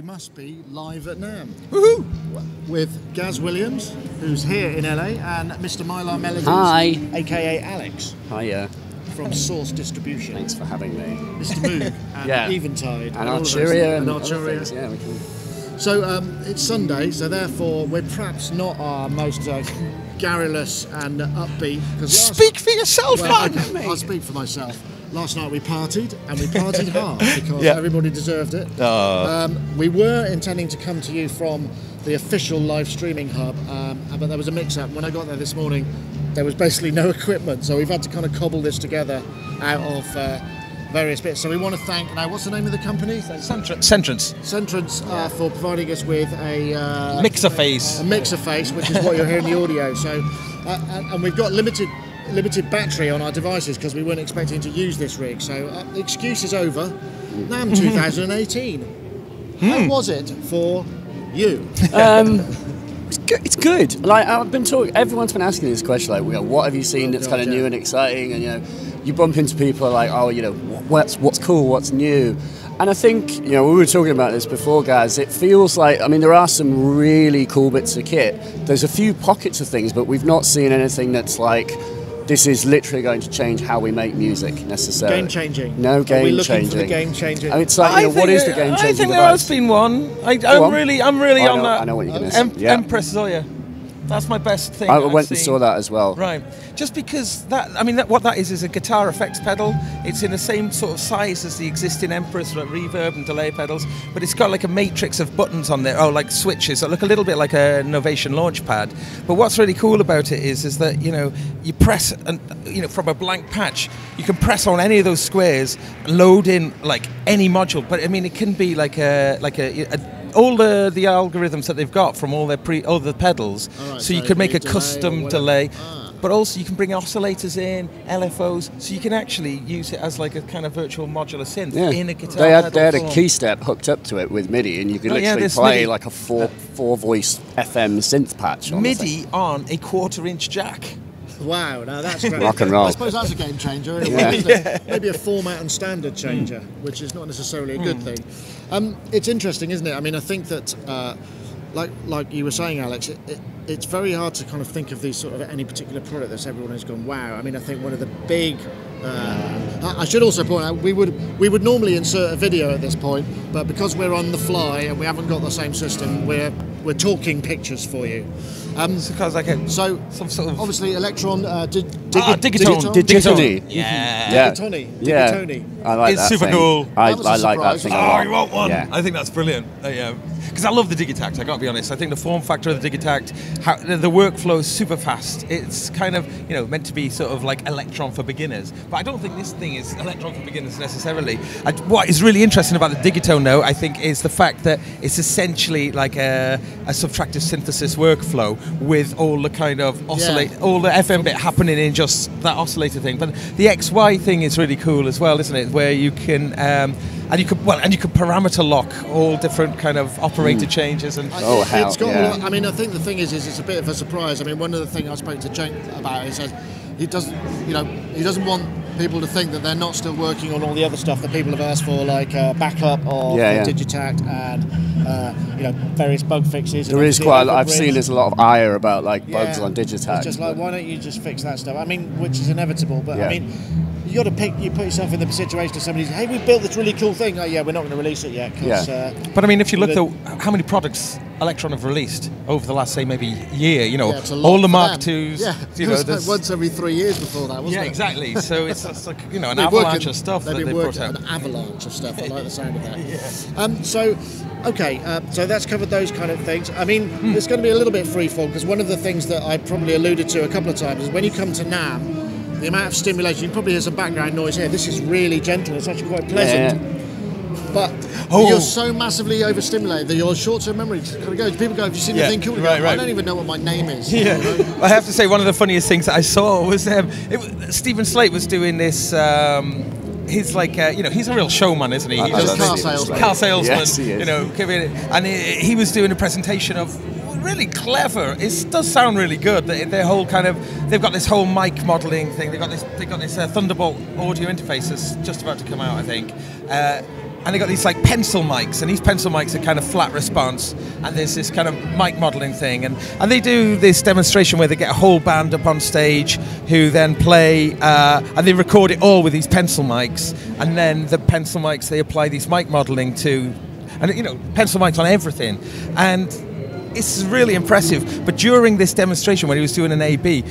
We must be live at Namm. Woohoo! With Gaz Williams, who's here in LA, and Mr. Mylar Melodies, Hi. aka Alex. Hiya. From Source Distribution. Thanks for having me. Mr. Moog and Yeah. Eventide. And Arturia and Arturia. things. Yeah, we can. So it's Sunday, so therefore we're perhaps not our most garrulous and upbeat. Speak for yourself, man! Okay, I'll speak for myself. Last night we partied, and we partied hard because Yeah. everybody deserved it. We were intending to come to you from the official live streaming hub, but there was a mix-up. When I got there this morning, there was basically no equipment, so we've had to kind of cobble this together out of various bits. So we want to thank, now what's the name of the company? Centrance. Centrance for providing us with a Mixer face. a mixer face, which is what you're hearing in the audio. So, and we've got limited battery on our devices because we weren't expecting to use this rig. So the excuse is over. Namm 2018. How was it for you? It's good. Like I've been talking, everyone's been asking this question, like, what have you seen that's kind of new and exciting? And you bump into people like, what's cool, what's new. And I think, we were talking about this before, guys. It feels like, there are some really cool bits of kit. There's a few pockets of things, but we've not seen anything that's like, this is literally going to change how we make music necessarily. Game changing. No game Are we looking changing. for the game changing? It's like, what is the game changing? I think there has been one. I'm really on that. I know what you're going to say. Yeah. Empress Zoya. That's my best thing. I went and saw that as well. Right. Just because what that is a guitar effects pedal. It's in the same sort of size as the existing Empress, like reverb and delay pedals, but it's got like a matrix of buttons on there, like switches that look a little bit like a Novation Launchpad. But what's really cool about it is that you press and from a blank patch you can press on any of those squares, load in like any module. But it can be like all the algorithms that they've got from all the pedals, so you can make a custom delay. But also you can bring oscillators in, LFOs, so you can actually use it as like a kind of virtual modular synth in a guitar. They had a key step hooked up to it with MIDI, and you could literally play MIDI, like a four voice FM synth patch. MIDI on a 1/4-inch jack. Wow, now that's great. Rock and roll. I suppose that's a game changer. Anyway, maybe a format and standard changer, which is not necessarily a good thing. It's interesting, isn't it? I think that, like you were saying, Alex, it's very hard to kind of think of these sort of any particular product that's everyone has gone, wow. I think one of the big. I should also point out we would normally insert a video at this point, but because we're on the fly and we haven't got the same system, we're talking pictures for you. Because some sort of obviously Electron Digiton. Digitoni. Yeah. Digiton. I like it's that super thing. cool. I That was a like that surprise. thing a lot. You want one? Yeah. I think that's brilliant. Because I love the Digitact, I gotta be honest. I think the form factor of the Digitact, the workflow is super fast. It's kind of, meant to be sort of like Electron for beginners. But I don't think this thing is Electron for beginners necessarily. What is really interesting about the Digitone, though, I think, is the fact that it's essentially like a subtractive synthesis workflow with all the kind of all the FM bit happening in just that oscillator thing. But the XY thing is really cool as well, isn't it? Where you can and you can parameter lock all different kind of operator changes and it's got a lot. I think the thing is it's a bit of a surprise. One of the things I spoke to Cenk about is that he doesn't want people to think that they're not still working on all the other stuff that people have asked for, like backup or Digitact and various bug fixes. There is quite. I've seen there's a lot of ire about bugs on Digitact. It's just like, why don't you just fix that stuff? which is inevitable, but you got to you put yourself in the situation of somebody. Hey, we built this really cool thing. Oh yeah, we're not going to release it yet. But if you look at how many products Electron have released over the last, say, maybe year, all the Mark IIs. It was like once every 3 years before that, wasn't it? Yeah, exactly. So it's like an avalanche of stuff that they brought out. An avalanche of stuff. I like the sound of that. So that's covered those kind of things. It's going to be a little bit freeform because one of the things that I probably alluded to a couple of times is when you come to Namm, the amount of stimulation, you can probably hear some background noise here. This is really gentle. It's actually quite pleasant. But you're so massively overstimulated that your short-term memory just kind of goes. People go, have you seen the thing cool? I don't even know what my name is. Yeah. I have to say, one of the funniest things that I saw was Stephen Slate was doing this. He's like, he's a real showman, isn't he? He does car salesman. Car salesman. Yes, he is. And he was doing a presentation of really clever. It does sound really good. Their whole they've got this whole mic modelling thing. They've got this Thunderbolt audio interface that's just about to come out, I think. and they got these like pencil mics, and these pencil mics are kind of flat response, and there's this kind of mic modeling thing, and they do this demonstration where they get a whole band up on stage who then play, and they record it all with these pencil mics, and then the pencil mics they apply these mic modeling to, and you know, pencil mics on everything, and it's really impressive. But during this demonstration when he was doing an A/B,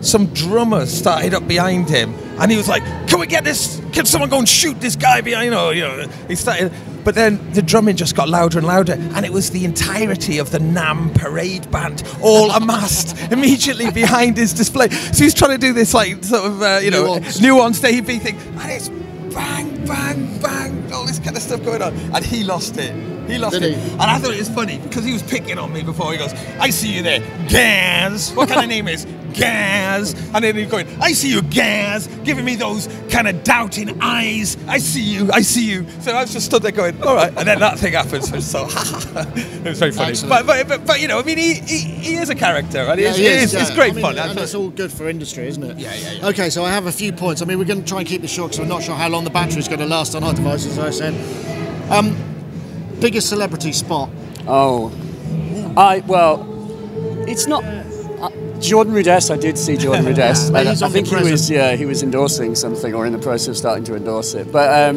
some drummer started up behind him, and he was like, "Can we get this? Can someone go and shoot this guy behind?" You know. He started, but then the drumming just got louder and louder, and it was the entirety of the Namm parade band all amassed immediately behind his display. So he's trying to do this like sort of nuanced A/B thing, and it's bang, bang, bang, all this kind of stuff going on, and he lost it. He lost it. And I thought it was funny because he was picking on me before. He goes, "I see you there, Gaz." What kind of name is Gaz? And then he's going, "I see you, Gaz," giving me those kind of doubting eyes. "I see you, I see you." So I was just stood there going, "All right." And then that thing happens. So it was very funny. But you know, I mean, he is a character, and it's great fun. And it's all good for industry, isn't it? Yeah. Okay, so I have a few points. I mean, we're going to try and keep this short because I'm not sure how long the battery's going to last on our devices, as I said. Biggest celebrity spot? It's not Jordan Rudess. I did see Jordan Rudess. I think he was endorsing something or in the process of starting to endorse it. But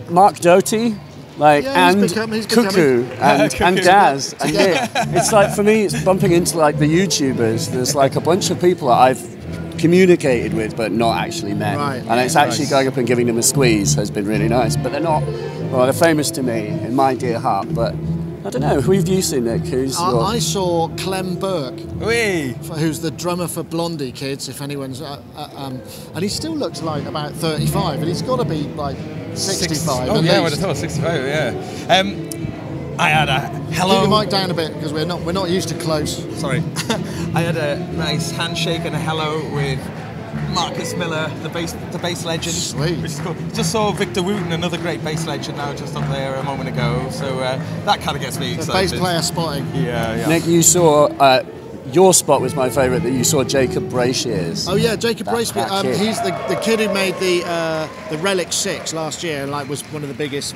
Mark Doty, and Cuckoo and Gaz and Nick. It's like, for me, it's bumping into like the YouTubers. There's like a bunch of people that I've communicated with but not actually met, and it's actually going up and giving them a squeeze has been really nice. But they're not, well, they're famous to me in my dear heart, but I don't know. Who have you seen, Nick? I saw Clem Burke, who's the drummer for Blondie Kids, if anyone's and he still looks like about 35, and he's got to be like 65. Oh yeah, I would have thought 65. Yeah. I had a hello. Keep your mic down a bit because we're not used to close. Sorry. I had a nice handshake and a hello with Marcus Miller, the bass legend. Sweet. Which is cool. Just saw Victor Wooten, another great bass legend, now just up there a moment ago. So that kind of gets me excited. Bass player spotting. Yeah. Nick, you saw. Your spot was my favourite, that you saw Jacob Brashears. Oh yeah, Jacob Brashears. He's the kid who made the Relic 6 last year, and like was one of the biggest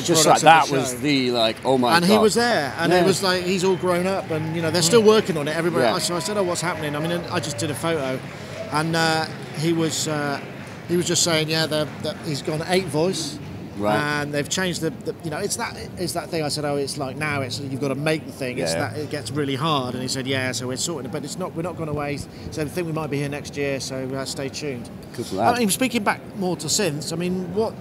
just like that was the oh my god. And he was there, and it was like he's all grown up, and you know they're still working on it. Everybody. So I said, "Oh, what's happening?" I mean, I just did a photo, and he was just saying, that he's gone 8 voice, and they've changed the it's that thing. I said, "Oh, it's like now you've got to make the thing. It's that it gets really hard." And he said, "Yeah, so we're sorting it, but we're not going away. So I think we might be here next year. So stay tuned." Good lad. I mean, speaking back more to synths, I mean, what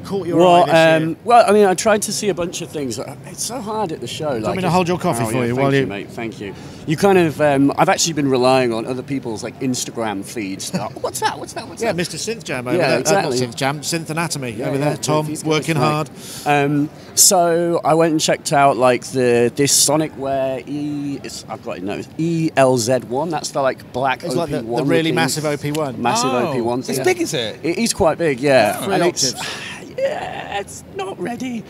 caught your eye this year? Well, I mean, I tried to see a bunch of things. It's so hard at the show. Do you want me to hold your coffee for you while you... Mate, thank you. You kind of... I've actually been relying on other people's Instagram feeds. What's that? Yeah, Mr. Synth Jam over there. Exactly. Not Synth Jam, Synth Anatomy over there. Tom, working hard. So I went and checked out this Sonicware I've got it notes, ELZ1. That's the black it's OP1. It's like the really massive OP1. Massive OP1 thing. It's big, is it? It is quite big, yeah. 3 octaves. It's not ready.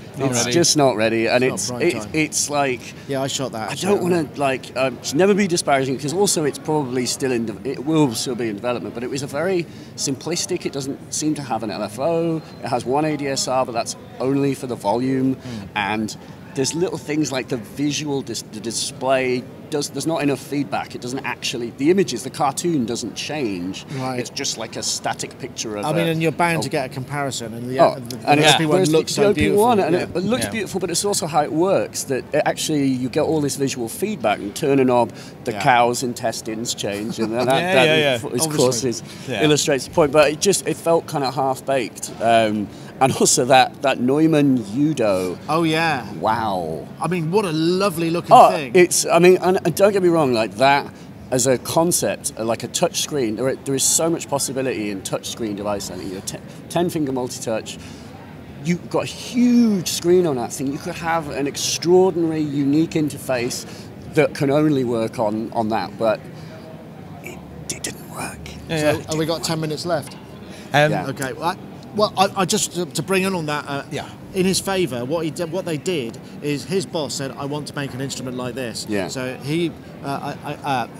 Just not ready, and it's like. Yeah, I shot that. I don't want to never be disparaging, because also it's probably still it will still be in development, but it was a very simplistic. It doesn't seem to have an LFO. It has one ADSR, but that's only for the volume, and there's little things like the visual, the display. There's not enough feedback. It doesn't actually. The images, the cartoon doesn't change. Right. It's just like a static picture of. And you're bound to get a comparison, and the OP1 looks so beautiful. And it looks beautiful, but it's also how it works. That you get all this visual feedback, and turn a knob, the cow's intestines change, and that of course illustrates the point. But it felt kind of half baked. And also that Neumann Udo. Oh yeah! Wow. I mean, what a lovely looking thing. And don't get me wrong, like that as a concept, like a touch screen. There is so much possibility in touch screen device. I mean, 10-finger multi-touch. You've got a huge screen on that thing. You could have an extraordinary, unique interface that can only work on that, but it didn't work. So we got 10 minutes left. Okay. Well, I just to bring in on that. In his favour, what they did is his boss said, "I want to make an instrument like this." Yeah. So he,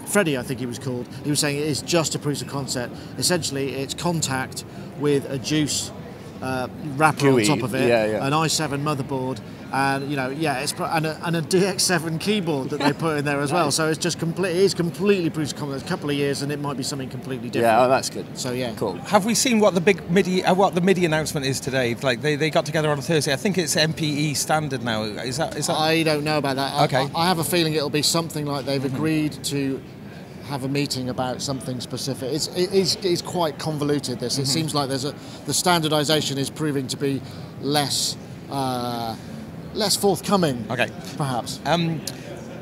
Freddie, I think he was called. He was saying it is just a proof of concept. Essentially, it's contact with a juice wrapper GUI, on top of it, yeah. an i7 motherboard, and and a DX7 keyboard that they put in there as well. So it's just completely proves a couple of years, and it might be something completely different. Yeah, that's good. So yeah, cool. Have we seen what the big MIDI, the MIDI announcement is today? Like they got together on a Thursday. I think it's MPE standard now. Is that? I don't know about that. Okay. I have a feeling it'll be something like they've agreed to have a meeting about something specific. It's quite convoluted. It seems like the standardization is proving to be less forthcoming. Okay. Perhaps.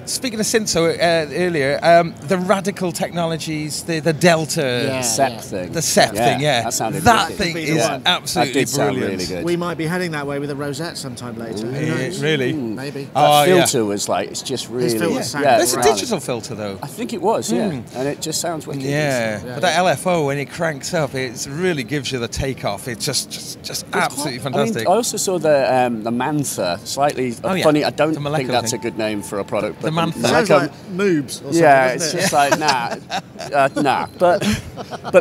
Speaking of synth, earlier, the Radical Technologies, the Delta, SEP thing. The SEP thing, yeah. That sounded that wicked. thing is absolutely that did sound brilliant. really good. We might be heading that way with a Rosette sometime later. Who knows? Really? Maybe. That filter was like, it's just really... It's a digital filter, though. I think it was, and it just sounds wicked. But that LFO, when it cranks up, it really gives you the takeoff. It's just absolutely fantastic. I also saw the Mantha, slightly funny. I don't think that's a good name for a product. But the Mantha. Sounds like Moobs or something, it's just like, nah. But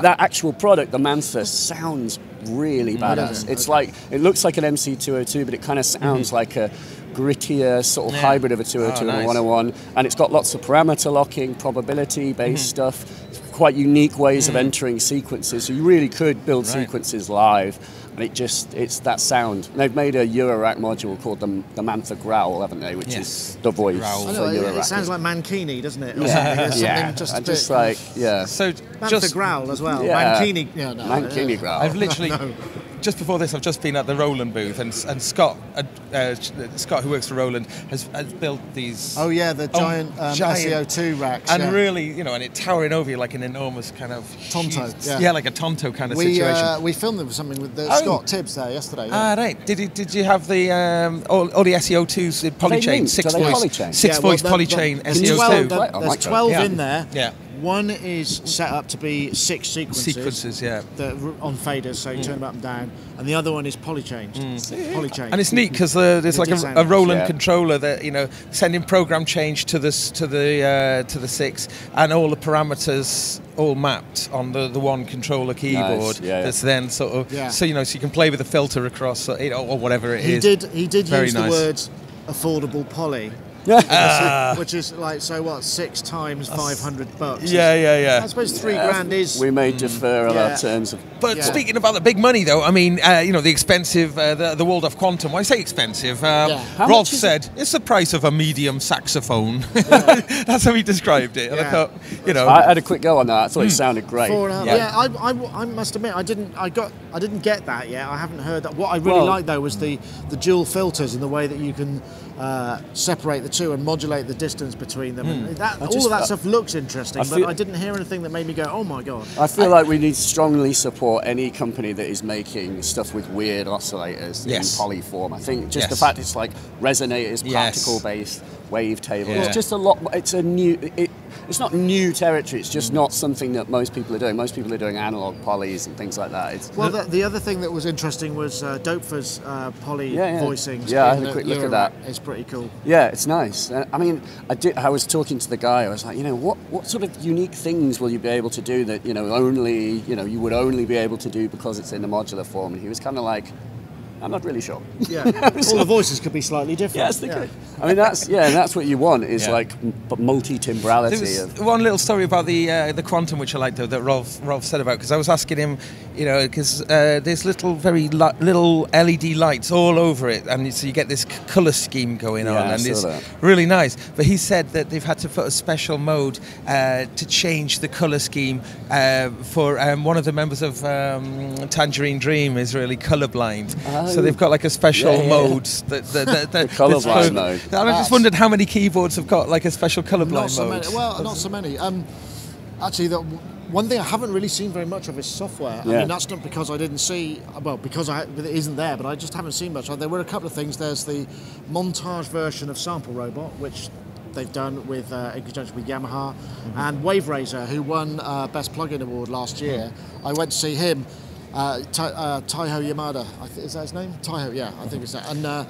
that actual product, the Mantha, sounds really badass. It's like, it looks like an MC202, but it kind of sounds like a grittier sort of hybrid of a 202 and a 101, and it's got lots of parameter locking, probability-based stuff, quite unique ways of entering sequences. So you really could build sequences live, and it's that sound. And they've made a Eurorack module called the Mantha Growl, haven't they? Which is the voice for Eurorack. It sounds like Mankini, doesn't it? Or Yeah, something just So Mantha Growl as well. Yeah. Mankini Growl. I've literally... Just before this, I've just been at the Roland booth, and Scott, who works for Roland, has built these. Oh yeah, the giant SEO2 racks, and really, and it towering over you like an enormous kind of Tonto. Huge, like a Tonto kind of situation. We filmed them with something with Scott Tibbs there yesterday. Ah, right. Did you have the all the SEO2s polychain, six voice polychain SEO2? There's 12 in there. Yeah. One is set up to be 6 sequences. Yeah. On faders, so you turn them up and down, and the other one is polychain. And it's neat because there's like a Roland controller that sending program change to the 6, and all the parameters all mapped on the one controller keyboard. That's then sort of so you can play with the filter across or whatever it is. He did use the words affordable poly. Which is like, so what, 6 times $500? Yeah. I suppose $3,000 is. We may defer on our terms of. But speaking about the big money, though, I mean, the expensive, the Waldorf Quantum. When I say expensive, Rolf said it's the price of a medium saxophone. That's how he described it. And I thought, I had a quick go on that. I thought it sounded great. I must admit, I didn't get that yet. I haven't heard that. What I really liked though was the dual filters and the way that you can separate the two and modulate the distance between them. And all of that stuff looks interesting, but I didn't hear anything that made me go, oh my god. I feel like we need to strongly support any company that is making stuff with weird oscillators in poly form. I think just the fact it's like resonators, particle based, wavetables. It's just a lot. It's a new. It's not new territory. It's just not something that most people are doing. Most people are doing analog polys and things like that. The other thing that was interesting was Dopefer's poly voicings. Yeah, I had a quick look at that. It's pretty cool. Yeah, it's nice. I mean, I was talking to the guy. I was like, what sort of unique things will you be able to do that only you would only be able to do because it's in a modular form? And he was kind of like, I'm not really sure. Yeah, all the voices could be slightly different. Yes, they could. I mean, that's what you want is like multi-timbrality. There was one little story about the Quantum, which I liked, though, that Rolf said about, because I was asking him, because there's little LED lights all over it, and so you get this colour scheme going on, and it's really nice. But he said that they've had to put a special mode to change the colour scheme for one of the members of Tangerine Dream is really colourblind. So they've got like a special mode that the colourblind mode. And I just wondered how many keyboards have got like a special colourblind mode. Not so many. Actually, one thing I haven't really seen very much of is software. I mean, that's not because I didn't see, because it isn't there, but I just haven't seen much. There were a couple of things. There's the montage version of Sample Robot, which they've done with in conjunction with Yamaha, and Wave Razor, who won Best Plugin Award last year. I went to see him. Taiho Yamada, is that his name? Taiho, yeah, I think it's that. And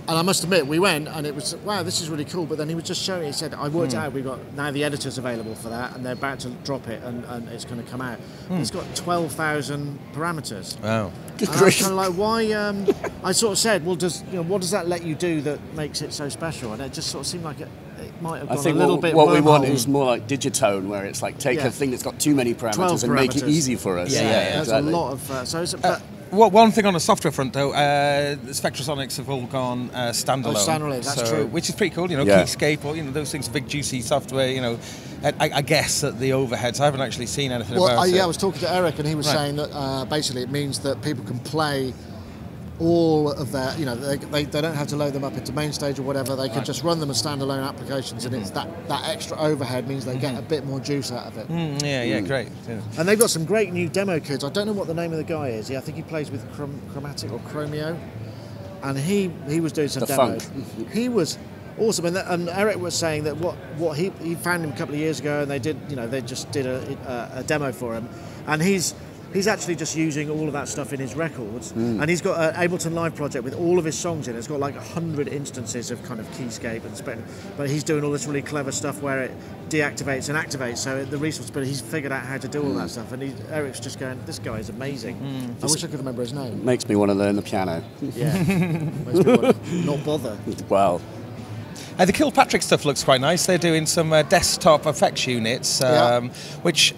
And I must admit, we went and it was, wow, this is really cool. But then he was just showing, he said, I worked out, we've got now the editors available for that and they're about to drop it and it's going to come out. It's got 12,000 parameters. Wow. And I was kind of like, why? I sort of said, well, what does that let you do that makes it so special? And it just sort of seemed like it might have gone a little bit what we want wormhole. is more like Digitone, where it's like take a thing that's got too many parameters and make it easy for us. Yeah, exactly. There's a lot of... so it's, one thing on the software front, though, the Spectrasonics have all gone standalone. Standalone, that's true. Which is pretty cool, Keyscape, or, those things, big juicy software, I guess that the overheads, I haven't actually seen anything about it. Yeah, I was talking to Eric and he was saying that basically it means that people can play all of their, they don't have to load them up into main stage or whatever, they can just run them as standalone applications, and it's that extra overhead means they get a bit more juice out of it. Great. Yeah. And they've got some great new demo kids. I don't know what the name of the guy is. I think he plays with Chromatic or Chromeo, and he was doing some demos. He was awesome, and Eric was saying that what he found him a couple of years ago, and they just did a demo for him, and he's actually just using all of that stuff in his records, and he's got an Ableton Live project with all of his songs in it. It's got like 100 instances of kind of Keyscape and Spectrum, but he's doing all this really clever stuff where it deactivates and activates, so the resource, but he's figured out how to do all that stuff, and Eric's just going, this guy is amazing. I wish I could remember his name. Makes me want to learn the piano. Yeah, makes me want to not bother. Wow. The Kilpatrick stuff looks quite nice. They're doing some desktop effects units, which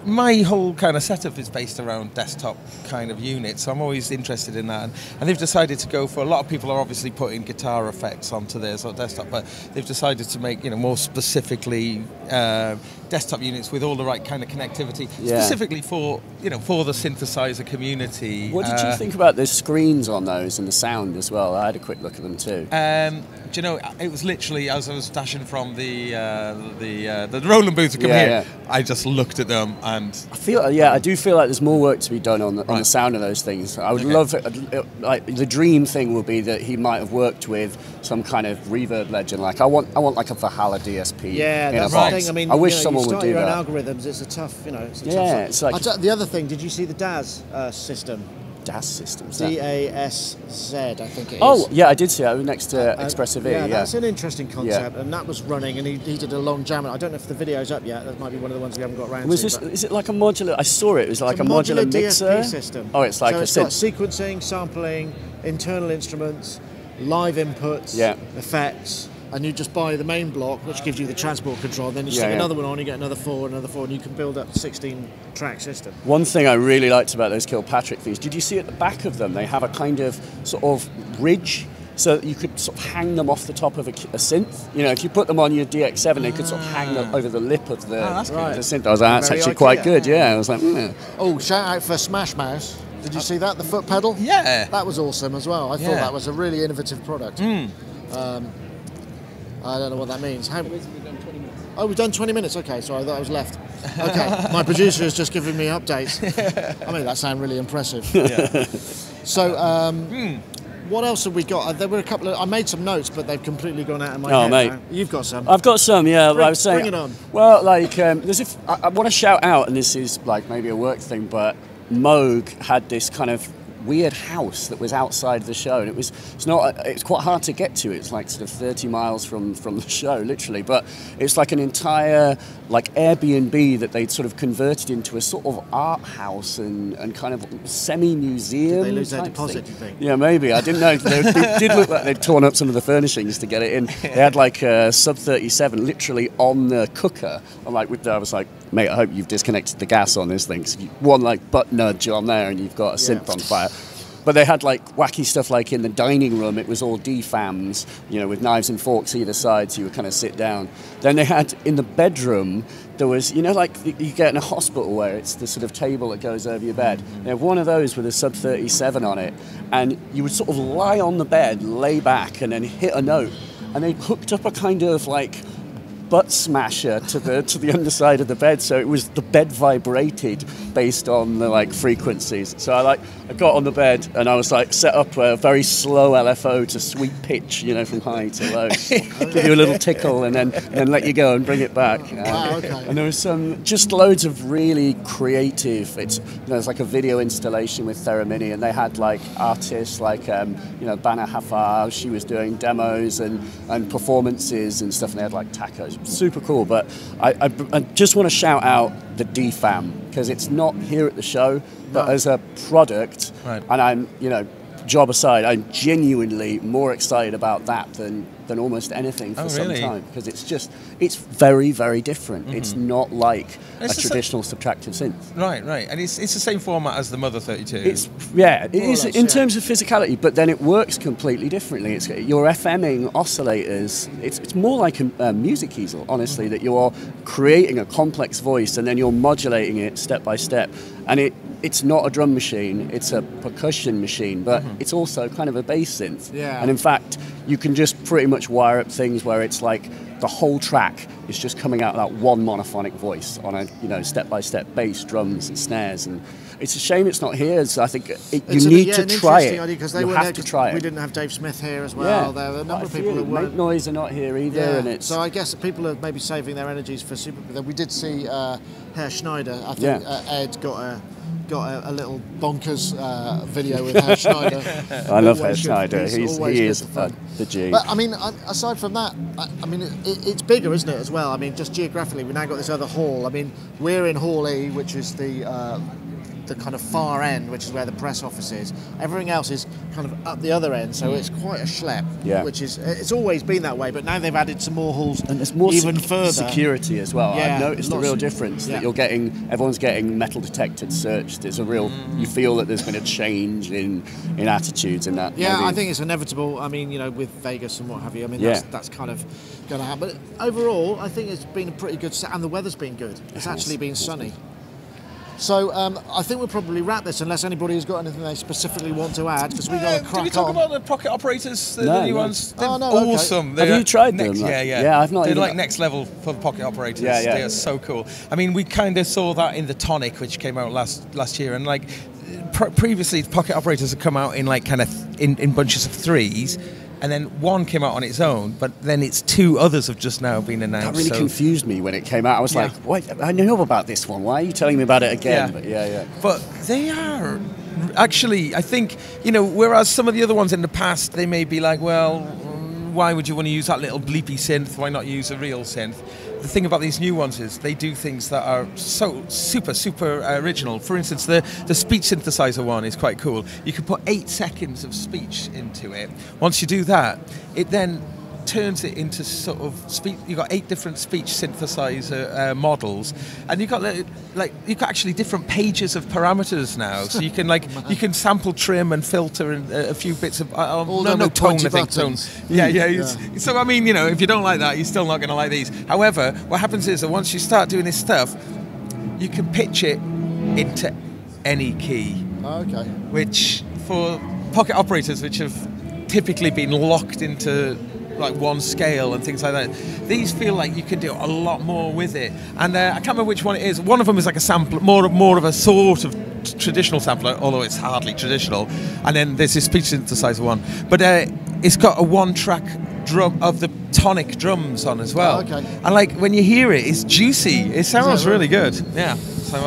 my whole kind of setup is based around desktop kind of units. So I'm always interested in that. And they've decided to go for, a lot of people are obviously putting guitar effects onto their sort of desktop, but they've decided to make, more specifically desktop units with all the right kind of connectivity, specifically for, for the synthesizer community. What did you think about the screens on those and the sound as well? I had a quick look at them too. Do you know, it was literally, as I was dashing from the Roland booth to come here, I just looked at them and... I do feel like there's more work to be done on the sound of those things. I would love it, like the dream thing would be that he might have worked with some kind of reverb legend. Like I want like a Valhalla DSP. Yeah, that's right. the thing. I mean, I wish someone would do that. You start your own algorithms. It's a tough, it's a tough. It's like the other thing. Did you see the DAS system? DAS systems. DASZ, I think it is. Oh, yeah, I did see that next to Expressive E. Yeah, that's an interesting concept, and that was running, and he did a long jam. I don't know if the video's up yet. That might be one of the ones we haven't got around to. Is it like a modular? I saw it. It was like a modular mixer DSP system. Oh, it's like so a it's got sequencing, sampling, internal instruments, live inputs, effects. And you just buy the main block, which gives you the transport control. Then you stick another one on, you get another four, and you can build up a 16-track system. One thing I really liked about those Kilpatrick things, did you see at the back of them, they have a kind of sort of ridge, so that you could sort of hang them off the top of a synth. If you put them on your DX7, they could sort of hang them over the lip of the synth. I was like, that's actually quite good, I was like, Oh, shout out for Smash Mouse. Did you see that, the foot pedal? Yeah. That was awesome as well. I thought that was a really innovative product. I don't know what that means. We've done 20 minutes. Oh, we've done 20 minutes? Okay, sorry, I thought I was left. Okay, my producer is just giving me updates. I mean, that sounds really impressive. So, what else have we got? There were a couple of... I made some notes, but they've completely gone out of my head now. You've got some. I've got some, yeah. I was saying, bring it on. Well, like, I want to shout out, and this is like maybe a work thing, but Moog had this kind of weird house that was outside the show, and it's quite hard to get to. It's like sort of 30 miles from the show, literally, but it's like an entire like Airbnb that they'd sort of converted into a sort of art house and kind of semi-museum. Did they lose their deposit, do you think? Yeah, maybe. I didn't know. It did look like they'd torn up some of the furnishings to get it in. They had like a Sub 37 literally on the cooker. I was like, mate, I hope you've disconnected the gas on this thing. So one like butt nudge on there and you've got a synth on fire. But they had like wacky stuff like in the dining room, it was all DFAMs, with knives and forks either side, so you would kind of sit down. Then they had in the bedroom, there was, like you get in a hospital where it's the sort of table that goes over your bed. They had one of those with a Sub 37 on it, and you would sort of lie on the bed, lay back, and then hit a note. And they hooked up a kind of like butt smasher to the underside of the bed, so it was the bed vibrated based on the like frequencies. So I got on the bed and I was like set up a very slow LFO to sweet pitch, you know, from high to low, give you a little tickle and then let you go and bring it back. Wow, okay. And there was just loads of really creative. It's like a video installation with Theramini, and they had like artists like Bana Hafar. She was doing demos and performances and stuff, and they had like tacos. Super cool. But I just want to shout out the DFAM, because it's not here at the show, but as a product, right. And I'm, job aside, I'm genuinely more excited about that than almost anything for some time, because it's very, very different. Mm-hmm. It's not like a traditional subtractive synth. Right, and it's the same format as the Mother 32. It is in terms of physicality, but then it works completely differently. You're FMing oscillators. It's more like a music easel, honestly, that you're creating a complex voice and then you're modulating it step by step. And it's not a drum machine, it's a percussion machine, but it's also kind of a bass synth. Yeah. And in fact, you can just pretty much wire up things where it's like the whole track is just coming out of that one monophonic voice on a step-by-step bass, drums and snares. And it's a shame it's not here, so I think you need to try it. Idea, you have to try it. We didn't have Dave Smith here as well. Yeah, there were a number of people who weren't. Make Noise are not here either. Yeah. And so I guess people are maybe saving their energies for Super. We did see Herr Schneider. I think Ed got a little bonkers video with Herr Schneider. I love Herr Schneider. He is the G. But I mean, aside from that, I mean, it's bigger, isn't it, as well? I mean, just geographically, we now got this other hall. I mean, we're in Hall E, which is the kind of far end, which is where the press office is. Everything else is kind of up the other end, so it's quite a schlep. Yeah. Which is, it's always been that way, but now they've added some more halls, and there's more even further security as well. Yeah, I've noticed a real difference that everyone's getting metal detected, searched. There's a real, you feel that there's been a change in attitudes in that. Yeah, maybe. I think it's inevitable. I mean, with Vegas and what have you. I mean, that's kind of going to happen. But overall, I think it's been a pretty good set, and the weather's been good. It's actually been sunny. So I think we'll probably wrap this, unless anybody's got anything they specifically want to add, because we've got to crack on. Did we talk about the pocket operators, the new ones? They're awesome. Have you tried them? Yeah, I've not. They're like next level for the pocket operators. Yeah. They are so cool. I mean, we kind of saw that in the Tonic, which came out last year, and like previously, pocket operators have come out in like kind of in bunches of threes. And then one came out on its own, but then its two others have just now been announced. That really confused me when it came out. I was like, "Wait, I know about this one. Why are you telling me about it again?" But they are actually, I think, whereas some of the other ones in the past, they may be like, well, why would you want to use that little bleepy synth? Why not use a real synth? The thing about these new ones is they do things that are so super original. For instance, the speech synthesizer one is quite cool. You can put 8 seconds of speech into it. Once you do that, it then turns it into sort of speech. You've got 8 different speech synthesizer models, and you've got actually different pages of parameters now. So you can you can sample, trim, and filter and a few bits of no tone. I think tone. Yeah. So I mean, if you don't like that, you're still not going to like these. However, what happens is that once you start doing this stuff, you can pitch it into any key. Okay. Which for pocket operators, which have typically been locked into like one scale and things like that, these feel like you can do a lot more with it. And I can't remember which one it is. One of them is like a sampler, more of a sort of traditional sampler, although it's hardly traditional. And then there's this speech synthesizer one, but it's got a 1-track drum of the Tonic drums on as well. Okay. And like when you hear it, it's juicy. It sounds really good. Yeah. So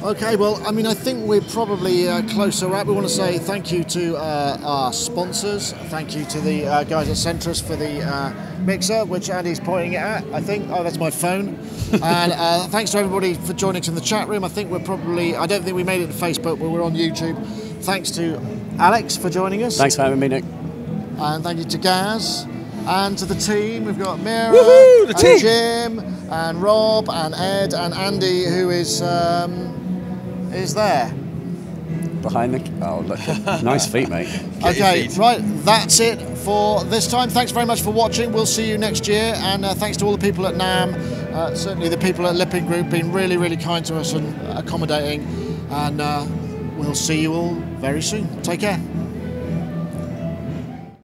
Okay, well, I mean, I think we're probably close to wrap. We want to say thank you to our sponsors. Thank you to the guys at Centrus for the mixer, which Andy's pointing it at, I think. Oh, that's my phone. And thanks to everybody for joining us in the chat room. I think I don't think we made it to Facebook, but we're on YouTube. Thanks to Alex for joining us. Thanks for having me, Nick. And thank you to Gaz. And to the team, we've got Mira, and Jim, and Rob, and Ed, and Andy, who is there. Behind the... Oh, look. Nice feet, mate. Okay, right, that's it for this time. Thanks very much for watching. We'll see you next year. And thanks to all the people at Namm, certainly the people at Lipping Group, been really, really kind to us and accommodating. And we'll see you all very soon. Take care.